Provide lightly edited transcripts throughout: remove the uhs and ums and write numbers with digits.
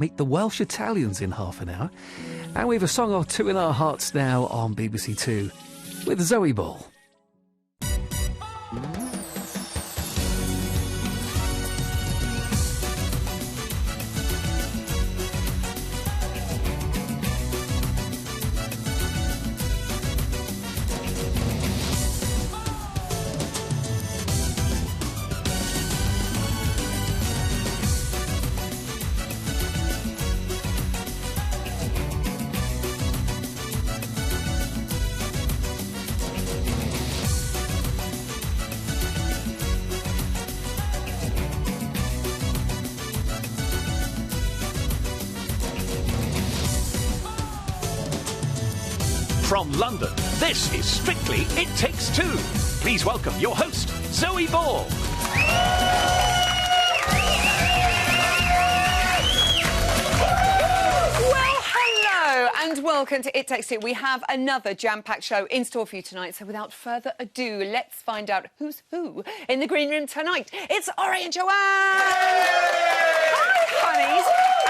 Meet the Welsh Italians in half an hour. And we have a song or two in our hearts now on BBC Two with Zoe Ball. From London, this is Strictly It Takes Two. Please welcome your host, Zoe Ball. And welcome to It Takes Two. We have another jam-packed show in store for you tonight. So without further ado, let's find out who's who in the green room tonight. It's Ori and Joanne. Hi, honeys.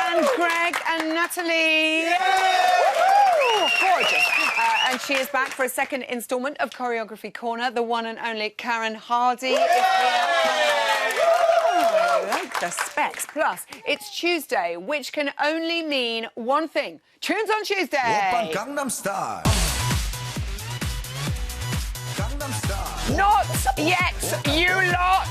And Greg and Natalie. Gorgeous. And she is back for a second instalment of Choreography Corner. The one and only Karen Hardy is here. Oh, I like the specs. Plus, it's Tuesday, which can only mean one thing. Tunes on Tuesday. Oppa Gangnam Style. Gangnam Style. Not yet, you lot.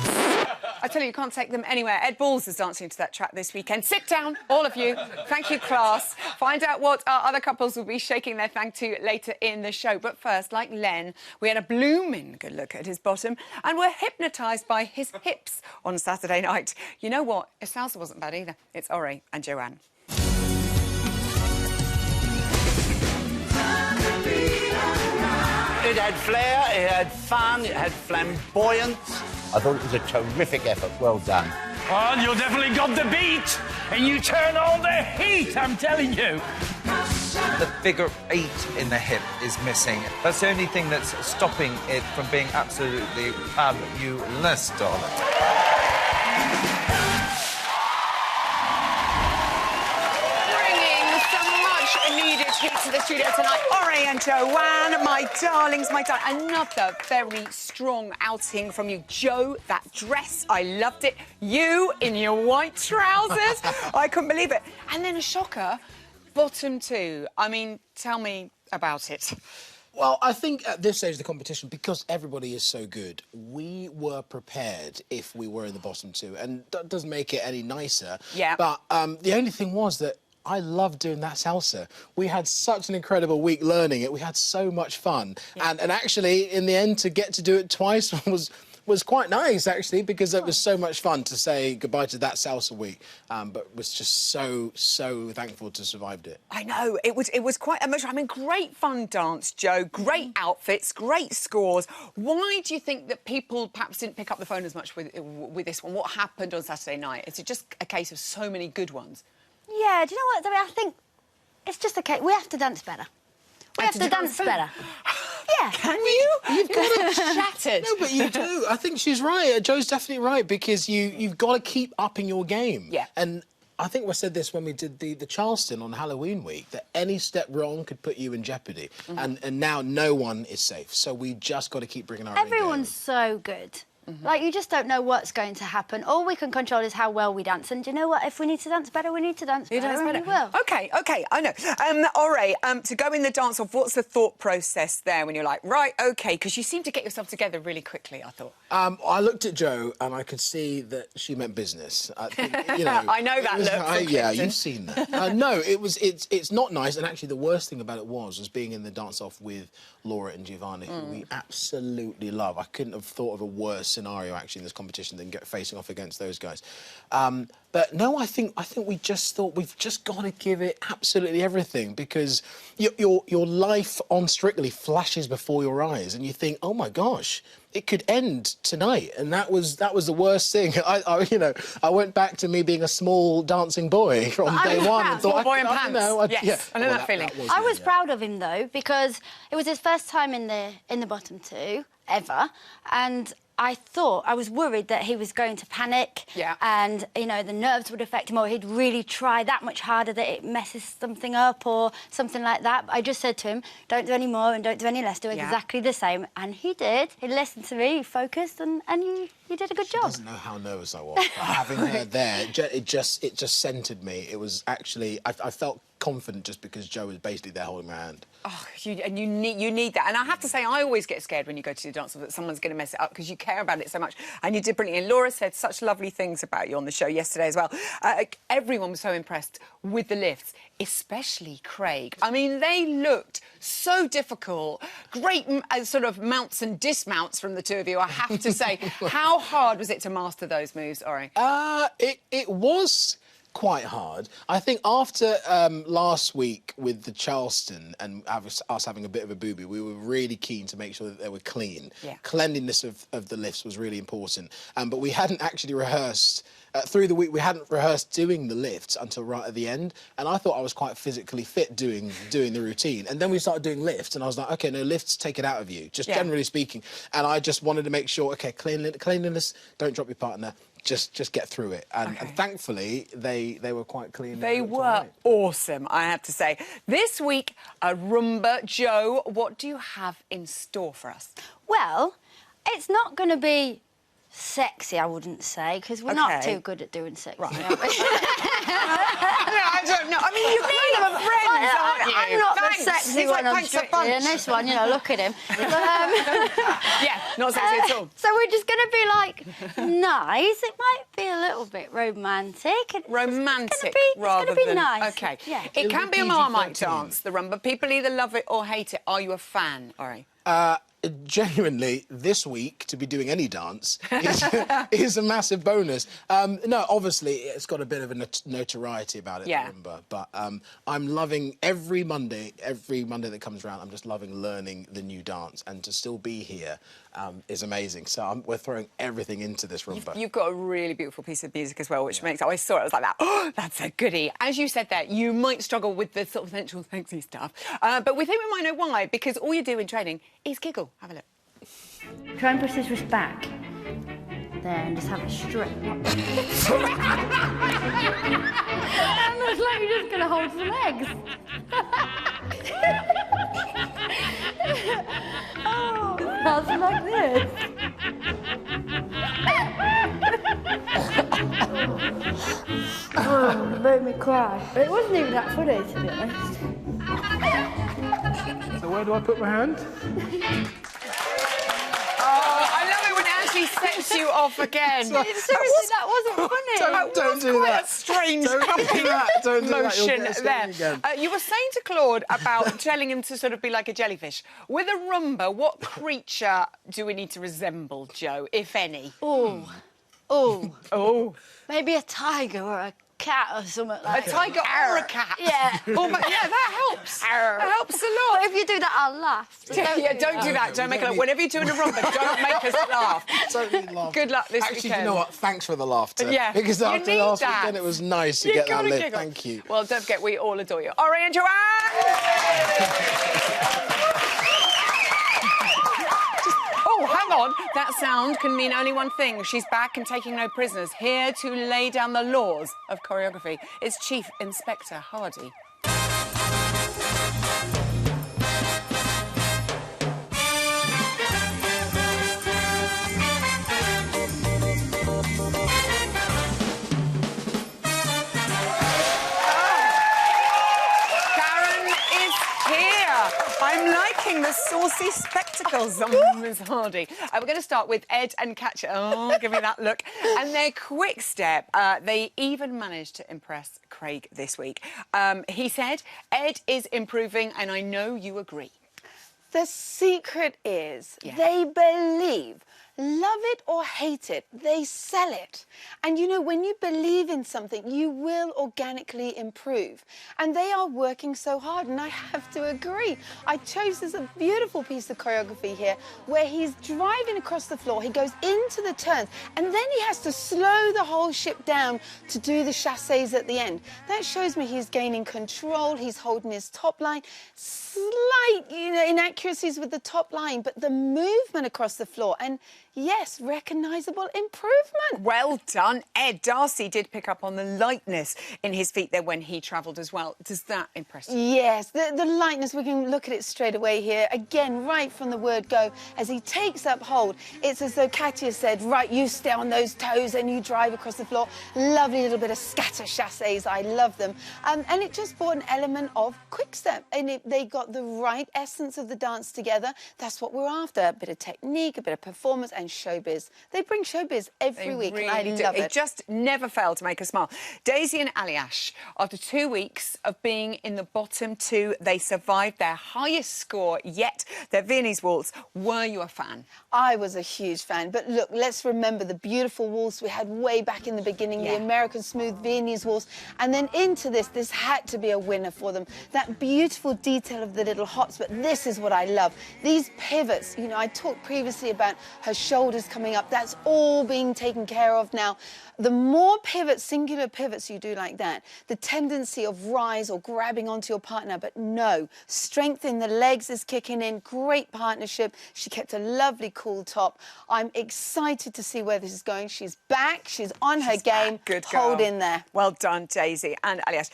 I tell you can't take them anywhere. Ed Balls is dancing to that track this weekend. Sit down, all of you. Thank you, class. Find out what our other couples will be shaking their thang to later in the show. But first, like Len, we had a blooming good look at his bottom and were hypnotised by his hips on Saturday night. You know what? His salsa wasn't bad either. It's Ori and Joanne. It had flair, it had fun, it had flamboyance. I thought it was a terrific effort. Well done. Oh, you definitely got the beat, and you turn on the heat, I'm telling you. The figure 8 in the hip is missing. That's the only thing that's stopping it from being absolutely fabulous, darling. Needed heat to the studio tonight. Ori and Joanne, my darlings, my darling. Another very strong outing from you. Joe, that dress, I loved it. You in your white trousers. I couldn't believe it. And then a shocker, bottom two. I mean, tell me about it. Well, I think at this stage of the competition, because everybody is so good, we were prepared if we were in the bottom two. And that doesn't make it any nicer. Yeah. But the only thing was that I love doing that salsa. We had such an incredible week learning it. We had so much fun. Yeah. And actually, in the end, to get to do it twice was quite nice, actually, because it was so much fun to say goodbye to that salsa week. But was just so thankful to survived it. I know. It was quite emotional. I mean, great fun dance, Joe. Great outfits, great scores. Why do you think that people perhaps didn't pick up the phone as much with this one? What happened on Saturday night? Is it just a case of so many good ones? Yeah, do you know what, Zoe? I think it's just a case. We have to dance better. We have to dance better. Yeah. Can you? You've got it shattered. No, but you do. I think she's right. Joe's definitely right, because you've got to keep upping your game. Yeah. And I think we said this when we did the Charleston on Halloween week, that any step wrong could put you in jeopardy. And now no one is safe. So we just got to keep bringing our Everyone's so good. Like, you just don't know what's going to happen. All we can control is how well we dance. And do you know what? If we need to dance better, we need to dance better. And we will. OK, I know. Ori, to go in the dance-off, what's the thought process there when you're like, right, OK, because you seem to get yourself together really quickly, I thought. I looked at Jo and I could see that she meant business. I think, you know, I know that look. Yeah, you've seen that. No, it's not nice. And actually, the worst thing about it was being in the dance-off with Laura and Giovanni, who we absolutely love. I couldn't have thought of a worse scenario actually in this competition than facing off against those guys. But no, I think we just thought we've just got to give it absolutely everything, because your life on Strictly flashes before your eyes, and you think, oh my gosh, it could end tonight, and that was the worst thing. I went back to me being a small dancing boy from day one and thought, boy in pants. Yes, I know that feeling. I was proud of him though, because it was his first time in the bottom two ever, and I was worried that he was going to panic. Yeah. And, you know, the nerves would affect him, or he'd really try that much harder that it messes something up or something like that. But I just said to him, don't do any more and don't do any less. Do exactly the same. And he did. He listened to me, he focused, and you did a good job. She doesn't know how nervous I was. Having her there, it just centred me. It was actually... I felt confident just because Joe was basically there holding my hand. Oh, you need that. And I have to say, I always get scared when you go to the dance that someone's going to mess it up because you care about it so much. And you did brilliantly. And Laura said such lovely things about you on the show yesterday as well. Everyone was so impressed with the lifts, especially Craig. I mean, they looked so difficult. Great sort of mounts and dismounts from the two of you, I have to say. How hard was it to master those moves, Ori? It was quite hard. I think after last week with the Charleston and us having a bit of a booby, we were really keen to make sure that they were clean. Yeah. Cleanliness of the lifts was really important. But we hadn't actually rehearsed. Through the week, we hadn't rehearsed doing the lifts until right at the end, and I thought I was quite physically fit doing the routine. And then we started doing lifts, and I was like, OK, no, lifts take it out of you, just generally speaking. And I just wanted to make sure, OK, cleanliness, don't drop your partner. Just get through it. And thankfully, they were quite clean. They were awesome, I have to say. This week, a Roomba. Joe, what do you have in store for us? Well, it's not going to be sexy, I wouldn't say, because we're not too good at doing sexy, are we? I don't know. I mean, you're kind of friends, aren't you? I'm not Thanks. the sexy It's one, like I'm strictly in this one, you know, look at him. But, yeah, not sexy at all. So we're just going to be, like, nice. It might be a little bit romantic. Romantic rather than... It's going to be nice. OK. Yeah. It can be a Marmite dance, the Roomba. People either love it or hate it. Are you a fan, Ori? Genuinely, this week, to be doing any dance is a massive bonus. No, obviously, it's got a bit of a notoriety about it, Roomba, but I'm loving every Monday that comes around, I'm just loving learning the new dance, and to still be here is amazing. So we're throwing everything into this Roomba. You've got a really beautiful piece of music as well, which makes... I saw it, I was like that. Oh, that's a goodie. As you said there, you might struggle with the sort of sensual, sexy stuff, but we think we might know why, because all you do in training is giggle. Have a look. Try and push his wrist back. There, and just have it straight. It looks like you're just going to hold some legs. Oh, that's like this. Oh, it made me cry. It wasn't even that funny, to be honest. So where do I put my hand? I love it when it actually sets you off again. Seriously, that wasn't funny. Don't do that. A strange Don't do that. motion You'll there. again. You were saying to Claude about telling him to sort of be like a jellyfish. With a Roomba, what creature do we need to resemble, Joe, if any? Oh. Maybe a tiger or a cat or something like that. A tiger or a cat? Yeah. Oh, but yeah, that helps. That helps a lot. But if you do that, I'll laugh. So Don't do that. Don't make it laugh. Whenever you're doing a Roomba, don't make us laugh. Totally laugh. Good luck this Actually, weekend. you know what? Thanks for the laughter. Yeah. Because after last that. weekend, it was nice to get that lift. Giggle. Thank you. Well, don't forget, we all adore you. Ori and Joanne! Oh, hang on. That sound can mean only one thing. She's back and taking no prisoners. Here to lay down the laws of choreography. It's Chief Inspector Hardy. I'm liking the saucy spectacles on Ms. Hardy. We're going to start with Ed and Katja. Oh, give me that look. And their quick step, they even managed to impress Craig this week. He said, Ed is improving, and I know you agree. The secret is they believe. Love it or hate it, they sell it. And you know, when you believe in something, you will organically improve. And they are working so hard, and I have to agree. I chose this a beautiful piece of choreography here where he's driving across the floor, he goes into the turns, and then he has to slow the whole ship down to do the chassés at the end. That shows me he's gaining control, he's holding his top line. Slight, inaccuracies with the top line, but the movement across the floor, and yes, recognisable improvement. Well done, Ed. Darcy did pick up on the lightness in his feet there when he travelled as well. Does that impress you? Yes, the lightness, we can look at it straight away here. Again, right from the word go, as he takes up hold, it's as though Katya said, right, you stay on those toes and you drive across the floor. Lovely little bit of scatter chassés, I love them. And it just brought an element of quick step. And they got the right essence of the dance together. That's what we're after, a bit of technique, a bit of performance and showbiz. They bring showbiz every week really and I do. love it. It just never failed to make us smile. Daisy and Aliash, after 2 weeks of being in the bottom two, they survived their highest score yet, their Viennese waltz. Were you a fan? I was a huge fan, but look, let's remember the beautiful waltz we had way back in the beginning, the American smooth Viennese waltz, and then into this had to be a winner for them. That beautiful detail of the little hops, but this is what I love. These pivots, you know, I talked previously about her shoulders coming up. That's all being taken care of now. The more pivots, singular pivots you do like that, the tendency of rise or grabbing onto your partner, but no, strength in the legs is kicking in, great partnership. She kept a lovely cool top. I'm excited to see where this is going. She's back, she's on her game. Good girl. Hold in there. Well done, Daisy and Aliash.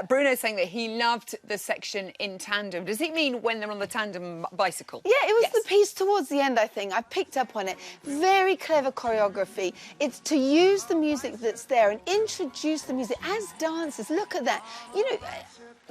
Bruno's saying that he loved the section in tandem. Does he mean when they're on the tandem bicycle? Yeah, it was the piece towards the end, I think. I picked up on it. Very clever choreography. It's to use the music that's there and introduce the music as dancers. Look at that. You know,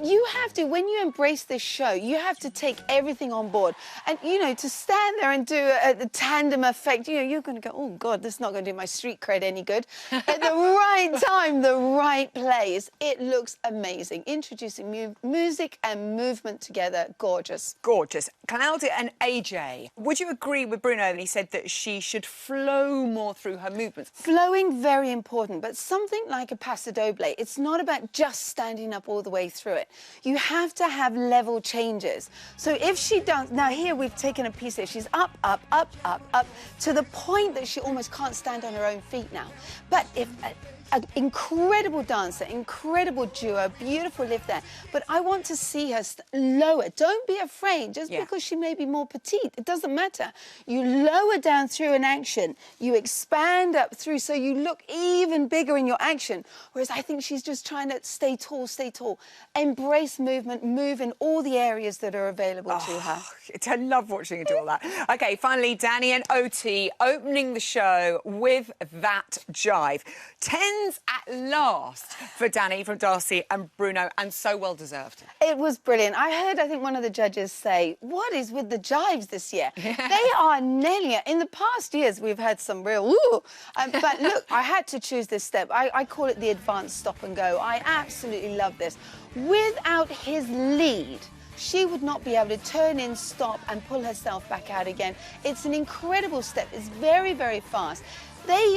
you have to, when you embrace this show, you have to take everything on board. And, you know, to stand there and do a tandem effect, you know, you're going to go, oh, God, this is not going to do my street cred any good. At the right time, the right place, it looks amazing. Introducing music and movement together, gorgeous. Gorgeous. Claudia and AJ, would you agree with Bruno when he said that she should flow more through her movements? Flowing, very important, but something like a paso doble, it's not about just standing up all the way through it. You have to have level changes. So if she does, now here we've taken a piece here, she's up, up, up, up, up, to the point that she almost can't stand on her own feet now. But if an incredible dancer, incredible duo, beautiful lift there. But I want to see her lower. Don't be afraid, just because she may be more petite. It doesn't matter. You lower down through an action. You expand up through so you look even bigger in your action. Whereas I think she's just trying to stay tall, stay tall. Embrace movement, move in all the areas that are available to her. I love watching her do all that. OK, finally, Danny and Oti opening the show with that jive. 10s at last for Danny from Darcy and Bruno, and so well deserved. It was brilliant. I heard, I think, one of the judges say, what is with the jives this year? They are nailing it. In the past years, we've had some real woo. But look, I had to choose this step. I call it the advanced stop and go. I absolutely love this. Without his lead, she would not be able to turn in, stop, and pull herself back out again. It's an incredible step. It's very, very fast.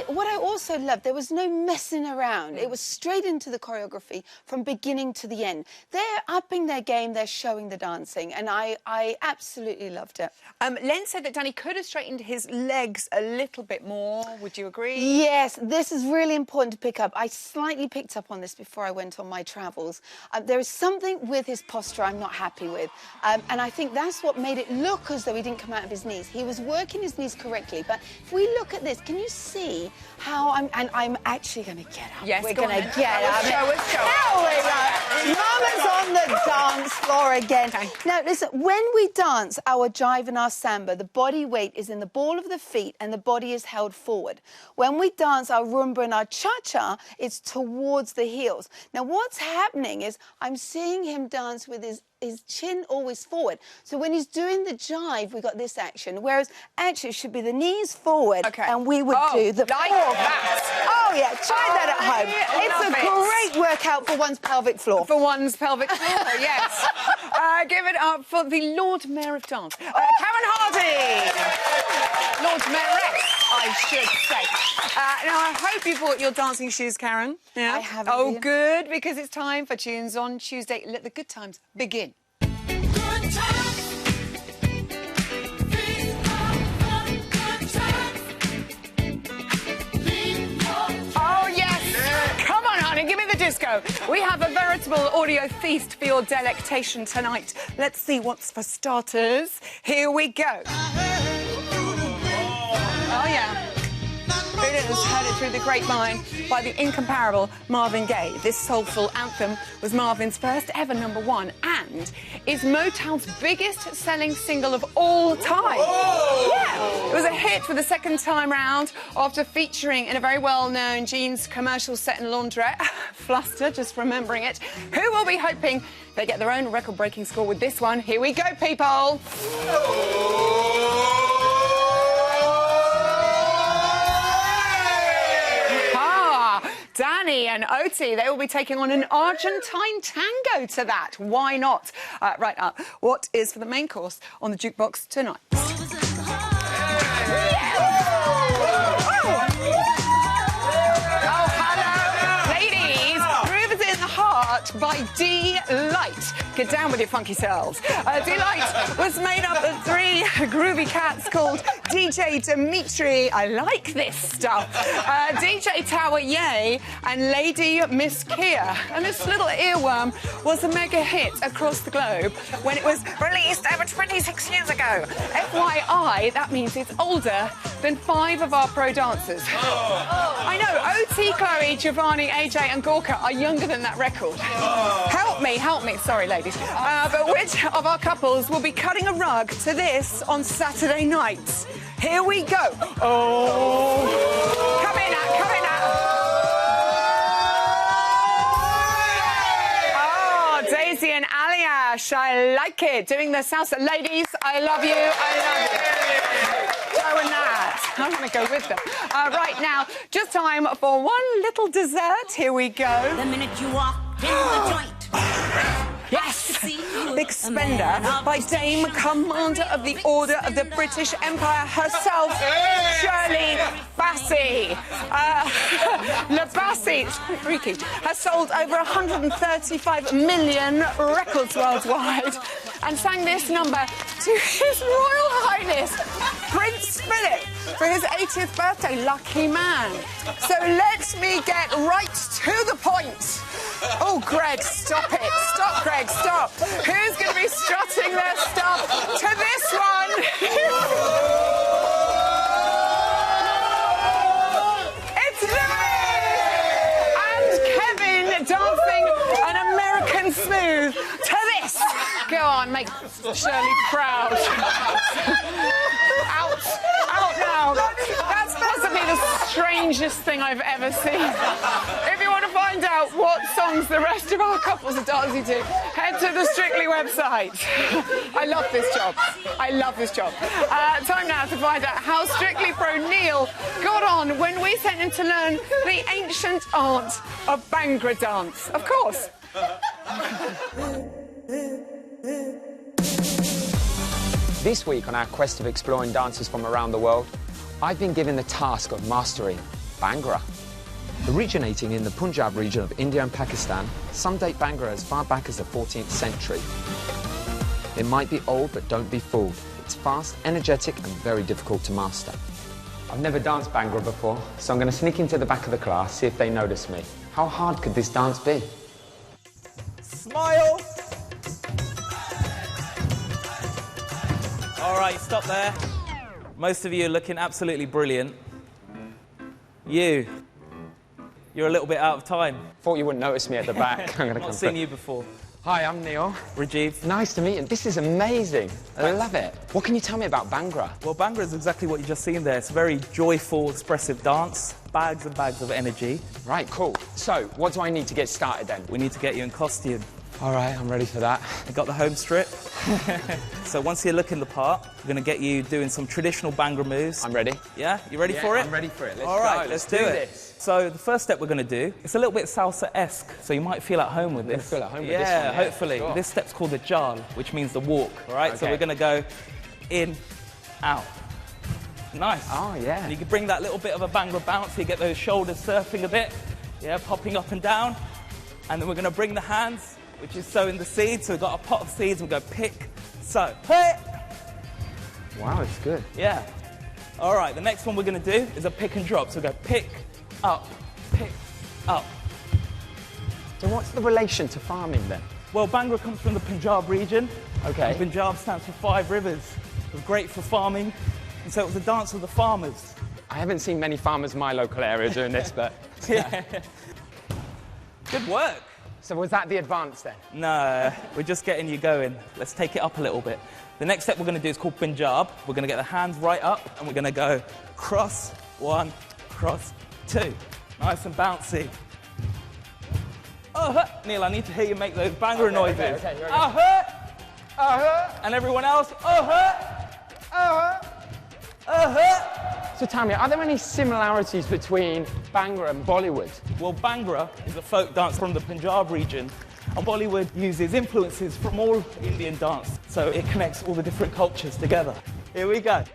What I also loved, there was no messing around. It was straight into the choreography from beginning to the end. They're upping their game, they're showing the dancing, and I absolutely loved it. Len said that Danny could have straightened his legs a little bit more. Would you agree? Yes, this is really important to pick up. I slightly picked up on this before I went on my travels. There is something with his posture I'm not happy with, and I think that's what made it look as though he didn't come out of his knees. He was working his knees correctly, but if we look at this, can you see how I'm actually going to get up. Yes, we're going to get up. Show us. Now we're up. Mama's on the dance floor again. Okay. Now, listen, when we dance our jive and our samba, the body weight is in the ball of the feet and the body is held forward. When we dance our rumba and our cha-cha, it's towards the heels. Now, what's happening is I'm seeing him dance with his chin always forward. So when he's doing the jive, we got this action. Whereas actually it should be the knees forward, and we would do the like that. Oh yeah, try that at home. It's a great workout for one's pelvic floor. For one's pelvic floor, yes. Give it up for the Lord Mayor of Dance, Karen Hardy. Lord Mayoress, I should say. Now, I hope you bought your dancing shoes, Karen. Yeah? I haven't. Oh, good, because it's time for Tunes on Tuesday. Let the good times begin. Oh, yes! Come on, honey, give me the disco. We have a veritable audio feast for your delectation tonight. Let's see what's for starters. Here we go. Oh, Oh, yeah. Who heard it through the grapevine by the incomparable Marvin Gaye. This soulful anthem was Marvin's first ever #1 and is Motown's biggest selling single of all time. Yeah, it was a hit for the second time round after featuring in a very well-known jeans commercial set in laundrette. Fluster, just remembering it. Who will be hoping they get their own record-breaking score with this one? Here we go, people. Danny and Oti, they will be taking on an Argentine tango to that. Why not? Right up. What is for the main course on the jukebox tonight? By D-Light. Get down with your funky selves. D-Light was made up of 3 groovy cats called DJ Dimitri, I like this stuff, DJ Tower Ye and Lady Miss Kia. And this little earworm was a mega hit across the globe when it was released over 26 years ago. FYI, that means it's older than 5 of our pro dancers. I know, OT, Chloe, Giovanni, AJ and Gorka are younger than that record. Help me. Sorry, ladies. But which of our couples will be cutting a rug to this on Saturday nights? Here we go. Oh. Come in, Oh, Daisy and Aliash, I like it. Doing the salsa. Ladies, I love you. Going that. I'm going to go with them. Right now, just time for one little dessert. Here we go. The minute you walk in the joint. Yes! Big Spender by Dame Commander of the Order of the British Empire herself, Shirley Bassey. Le Bassey, it's quite freaky, has sold over 135 million records worldwide and sang this number to His Royal Highness Prince Philip for his 80th birthday. Lucky man. So let me get right to the point. Oh, Greg, stop it. Stop, Greg, stop. Who's going to be strutting their stuff to this one? It's Louis! And Kevin dancing an American smooth to this. Go on, make Shirley proud. Out now. That's possibly the strangest thing I've ever seen. If you want to find out what songs the rest of our couples are dancing to, head to the Strictly website. I love this job. Time now to find out how Strictly Pro Neil got on when we sent him to learn the ancient art of Bhangra dance. Of course. This week on our quest of exploring dances from around the world, I've been given the task of mastering Bhangra. Originating in the Punjab region of India and Pakistan, some date Bhangra as far back as the 14th century. It might be old, but don't be fooled. It's fast, energetic, and very difficult to master. I've never danced Bhangra before, so I'm going to sneak into the back of the class, see if they notice me. How hard could this dance be? Smile! All right, stop there. Most of you are looking absolutely brilliant. You're a little bit out of time. Thought you wouldn't notice me at the back. I'm Not seen you before. Hi, I'm Neil. Rajiv. Nice to meet you. This is amazing. I love it. What can you tell me about Bhangra? Well, Bhangra is exactly what you just seen there. It's a very joyful, expressive dance. Bags and bags of energy. Right, cool. So, what do I need to get started then? We need to get you in costume. All right, I'm ready for that. I got the home strip. So once you're looking the part, we're going to get you doing some traditional Bhangra moves. I'm ready. Yeah? You ready for it? I'm ready for it. Let's All right, go. let's do this. So the first step we're going to do, it's a little bit salsa-esque, so you might feel at home with this. Feel at home with this one, yeah, hopefully. Sure. This step's called the jal, which means the walk, all right? Okay. So we're going to go in, out. Nice. Oh, yeah. And you can bring that little bit of a Bhangra bounce, so you get those shoulders surfing a bit. Yeah, popping up and down. And then we're going to bring the hands, which is sowing the seeds. So we've got a pot of seeds, we'll go pick, sow. Hey! Wow, it's good. Yeah. All right, the next one we're going to do is a pick and drop. So we'll go pick, up, pick, up. So what's the relation to farming then? Well, Bhangra comes from the Punjab region. Okay. And Punjab stands for 5 rivers. It was great for farming. And so it was a dance of the farmers. I haven't seen many farmers in my local area doing this, but... Yeah. Good work. So was that the advance then? No, we're just getting you going. Let's take it up a little bit. The next step we're going to do is called Punjab. We're going to get the hands right up and we're going to go cross, 1, cross, 2. Nice and bouncy. Neil, I need to hear you make those banger noises. Okay, and everyone else, So tell me, are there any similarities between Bhangra and Bollywood? Well, Bhangra is a folk dance from the Punjab region, and Bollywood uses influences from all Indian dance, so it connects all the different cultures together. Here we go.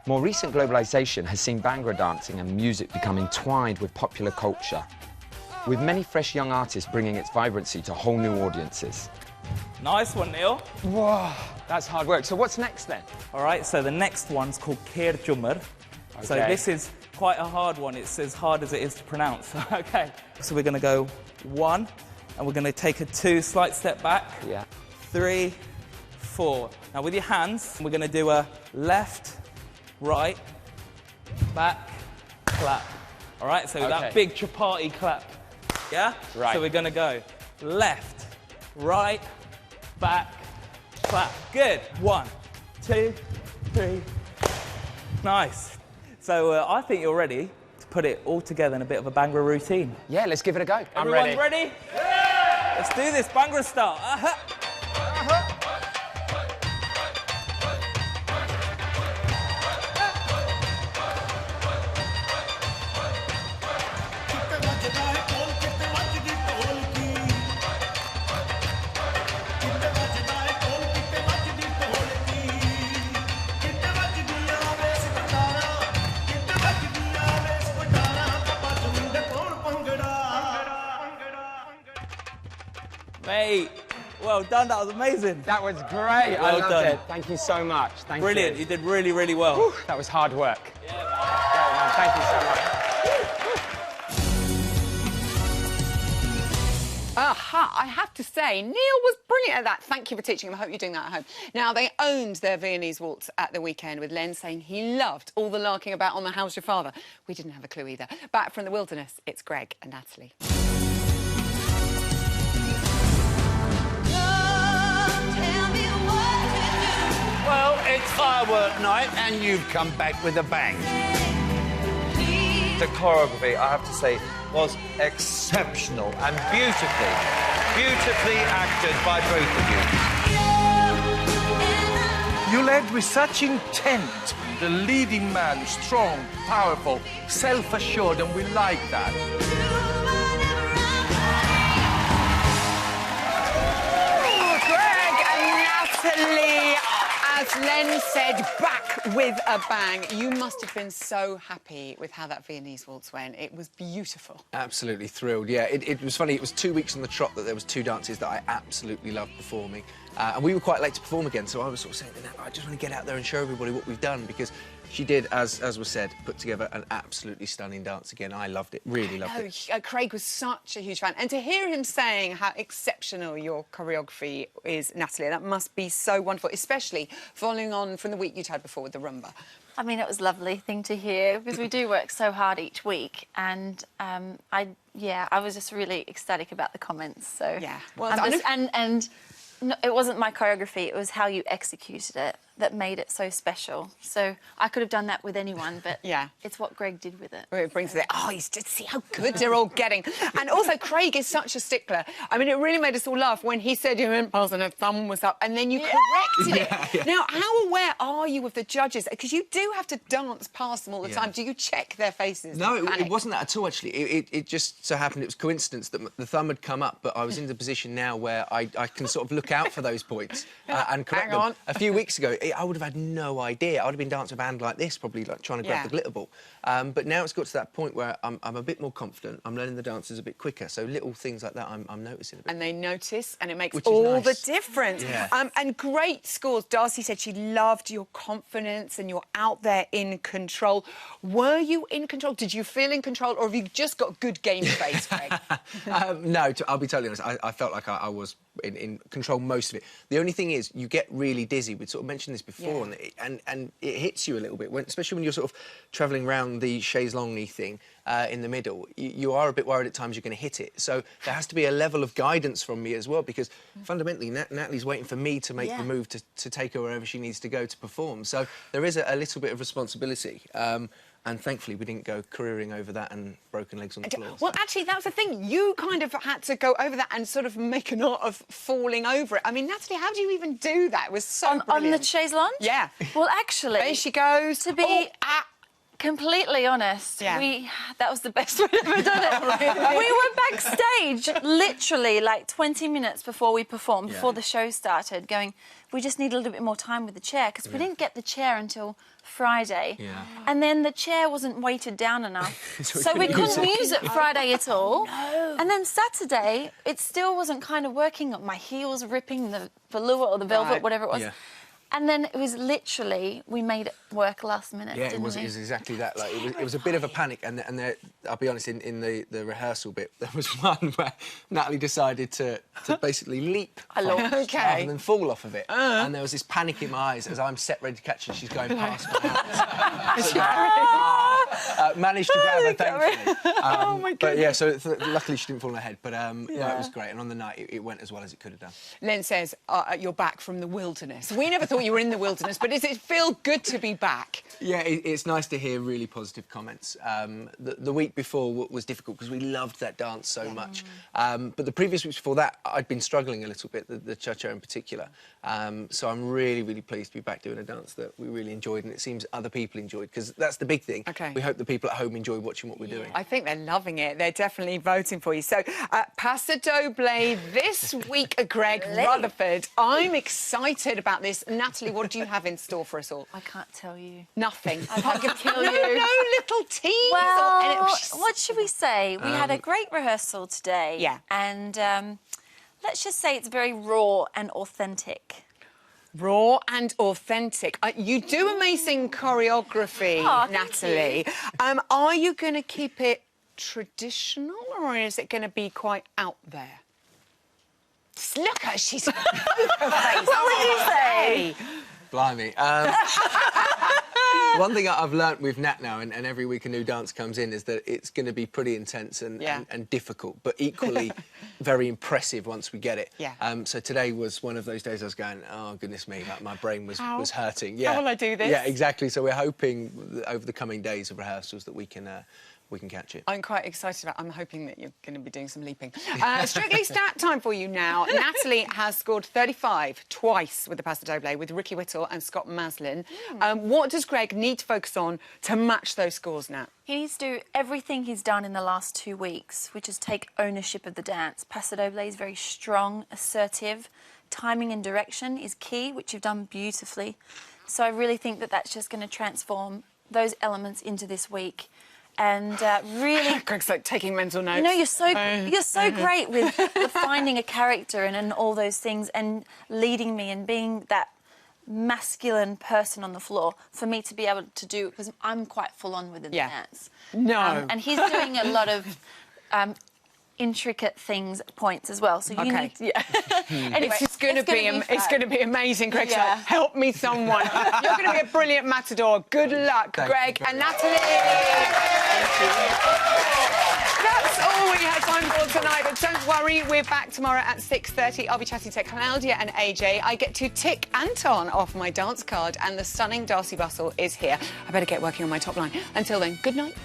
More recent globalisation has seen Bhangra dancing and music become entwined with popular culture, with many fresh young artists bringing its vibrancy to whole new audiences. Nice one, Neil. Whoa, that's hard work. So what's next then? All right, so the next one's called Kher Jumar. So this is quite a hard one. It's as hard as it is to pronounce. Okay. So we're going to go 1, and we're going to take a 2, slight step back. Yeah. 3, 4. Now with your hands, we're going to do a left, right, back, clap. All right, so that big chapati clap. Yeah? Right. So we're going to go left, right, back, clap. Good. 1, 2, 3. Nice. So I think you're ready to put it all together in a bit of a Bhangra routine. Yeah, let's give it a go. Everyone ready? Yeah! Let's do this. Bhangra style. Mate, well done. That was amazing. That was great. Well I loved done. it. Thank you so much. Thank you. Brilliant. You did really, really well. Whew, that was hard work. Yeah, man. Thank you so much. I have to say, Neil was brilliant at that. Thank you for teaching him. I hope you're doing that at home. Now, they owned their Viennese waltz at the weekend, with Len saying he loved all the larking about on the How's Your Father. We didn't have a clue either. Back from the wilderness, it's Greg and Natalie. Well, it's firework night and you've come back with a bang. The choreography, I have to say, was exceptional and beautifully acted by both of you. You led with such intent. The leading man, strong, powerful, self-assured, and we like that. Greg and Natalie, as Len said, back with a bang. You must have been so happy with how that Viennese waltz went. It was beautiful. Absolutely thrilled, yeah. It was funny, it was 2 weeks on the trot that there was 2 dances that I absolutely loved performing. And we were quite late to perform again, so I was sort of saying, I just want to get out there and show everybody what we've done, because she did, as was said, put together an absolutely stunning dance again. I loved it, really loved it. Craig was such a huge fan. And to hear him saying how exceptional your choreography is, Natalie, that must be so wonderful, especially following on from the week you'd had before with the rumba. I mean, it was a lovely thing to hear, because we do work so hard each week, and I was just really ecstatic about the comments. So yeah, well, no, it wasn't my choreography; it was how you executed it that made it so special. So I could have done that with anyone, but yeah, it's what Greg did with it. It brings it. Oh, he's just see how good they're all getting. And also, Craig is such a stickler. I mean, it really made us all laugh when he said you went past and her thumb was up, and then you corrected it. Yeah. Now, how aware are you of the judges? Because you do have to dance past them all the time. Do you check their faces? No, it wasn't that at all, actually. It just so happened, it was coincidence that the thumb had come up, but I was in the position now where I can sort of look out for those points and correct them. A few weeks ago, I would have had no idea. I would have been dancing a band like this, probably like trying to grab the glitter ball. But now it's got to that point where I'm a bit more confident. I'm learning the dances a bit quicker. So little things like that I'm noticing a bit. And they notice, and it makes all the difference. Yeah. And great scores. Darcy said she loved your confidence and you're out there in control. Were you in control? Did you feel in control, or have you just got good game face, Craig? No, I'll be totally honest. I felt like I was in control most of it. The only thing is, you get really dizzy. We sort of mentioned this before, and it hits you a little bit, especially when you're sort of travelling around the chaise longue thing in the middle. You are a bit worried at times you're going to hit it. So there has to be a level of guidance from me as well, because fundamentally Natalie's waiting for me to make the move to take her wherever she needs to go to perform. So there is a little bit of responsibility. And thankfully, we didn't go careering over that and broken legs on the floor. Well, actually, that was the thing. You kind of had to go over that and sort of make an art of falling over it. I mean, Natalie, how do you even do that? It was so on the chaise longue? Yeah. Well, actually... There she goes. To be completely honest, that was the best we'd ever done it. We were backstage, literally, like 20 minutes before we performed, before the show started, going, we just need a little bit more time with the chair, because we didn't get the chair until Friday. And then the chair wasn't weighted down enough. So we couldn't use it Friday at all. No. And then Saturday, it still wasn't kind of working. My heels ripping the velour or the velvet, whatever it was. And then it was literally, we made it work last minute, it was exactly that. Like, it was a bit of a panic, and there, I'll be honest, in the rehearsal bit, there was one where Natalie decided to basically leap rather than fall off of it. And there was this panic in my eyes as I'm set ready to catch her, she's going past my hands. Managed to grab her, thankfully. Oh, my goodness. But, yeah, so luckily she didn't fall on her head, but it was great, and on the night, it went as well as it could have done. Len says, you're back from the wilderness. We never thought you were in the wilderness, but does it feel good to be back? Yeah, it's nice to hear really positive comments. The week before was difficult because we loved that dance so much. But the previous weeks before that, I'd been struggling a little bit, the cha-cha in particular. So I'm really, really pleased to be back doing a dance that we really enjoyed, and it seems other people enjoyed, because that's the big thing. We hope the people at home enjoy watching what we're doing. I think they're loving it. They're definitely voting for you. So, Paso Doble this week, Greg Rutherford. I'm excited about this. Natalie, what do you have in store for us all? I can't tell you. Nothing. I can tell you. No little tease. Well, what should we say? We had a great rehearsal today. Yeah. And let's just say it's very raw and authentic. Raw and authentic. You do amazing choreography, Natalie. Are you going to keep it traditional, or is it going to be quite out there? Just look at her, she's... What would you say? Blimey. One thing I've learnt with Nat now, and every week a new dance comes in, is that it's going to be pretty intense and difficult, but equally very impressive once we get it. So today was one of those days I was going, oh, goodness me, like my brain was hurting. How will I do this? Yeah, exactly. So we're hoping over the coming days of rehearsals that we can catch it. I'm quite excited about it. I'm hoping that you're going to be doing some leaping. Strictly stat time for you now. Natalie has scored 35 twice with the Paso Doble with Ricky Whittle and Scott Maslin. What does Greg need to focus on to match those scores, Nat? He needs to do everything he's done in the last 2 weeks, which is take ownership of the dance. Paso Doble is very strong, assertive. Timing and direction is key, which you've done beautifully. So I really think that that's just going to transform those elements into this week. And really... Greg's like taking mental notes. You know, you're so great with finding a character and all those things and leading me and being that masculine person on the floor for me to be able to do, because I'm quite full-on with the dance. No. And he's doing a lot of... intricate points as well. So you need anyway, it's going to be amazing. Greg's like, help me someone. You're going to be a brilliant matador. Good luck, Greg and Natalie. That's all we have time for tonight, but don't worry, we're back tomorrow at 6:30. I'll be chatting to Claudia and AJ. I get to tick Anton off my dance card, and the stunning Darcy Bustle is here. I better get working on my top line. Until then, good night.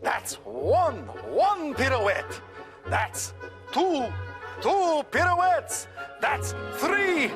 That's one pirouette. That's two pirouettes. That's three